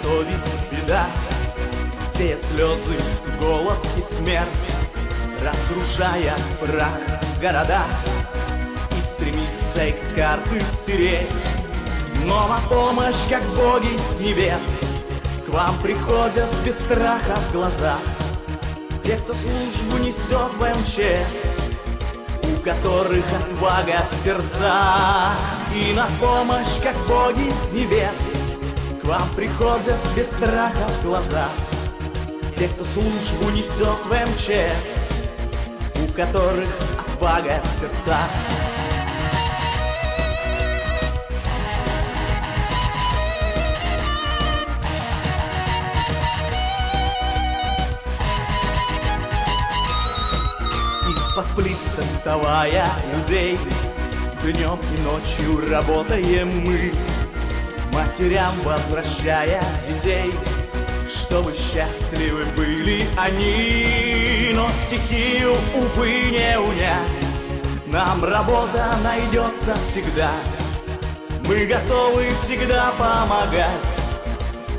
готовит беда, сея слезы, голод и смерть, разрушая прах города, и стремится их с карты стереть. Но на помощь, как боги с небес, к вам приходят без страха в глазах те, кто службу несет в МЧС, у которых отвага в сердцах. И на помощь, как боги с небес, к вам приходят без страха в глазах те, кто службу несет в МЧС, у которых отвага в сердцах. Из-под плит доставая людей, днем и ночью работаем мы, матерям возвращая детей, чтобы счастливы были они. Но стихию, увы, не унять, нам работа найдется всегда. Мы готовы всегда помогать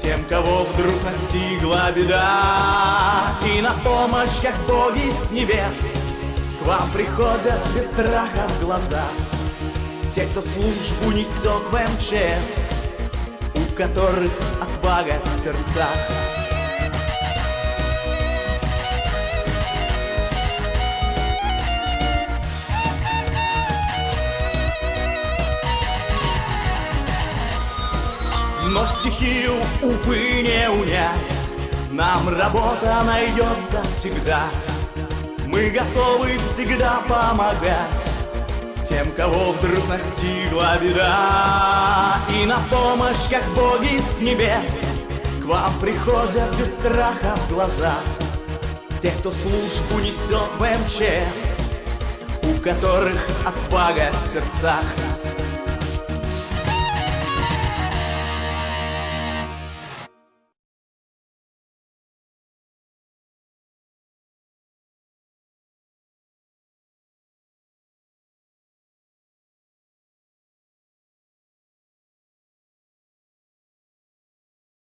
тем, кого вдруг настигла беда. И на помощь, как боги с небес, к вам приходят без страха в глазах те, кто службу несет в МЧС, у которых отвага в сердцах. Но стихию, увы, не унять, нам работа найдется всегда. Мы готовы всегда помогать тем, кого вдруг настигла беда. И на помощь, как боги с небес, к вам приходят без страха в глазах те, кто службу несет в МЧС, у которых отвага в сердцах.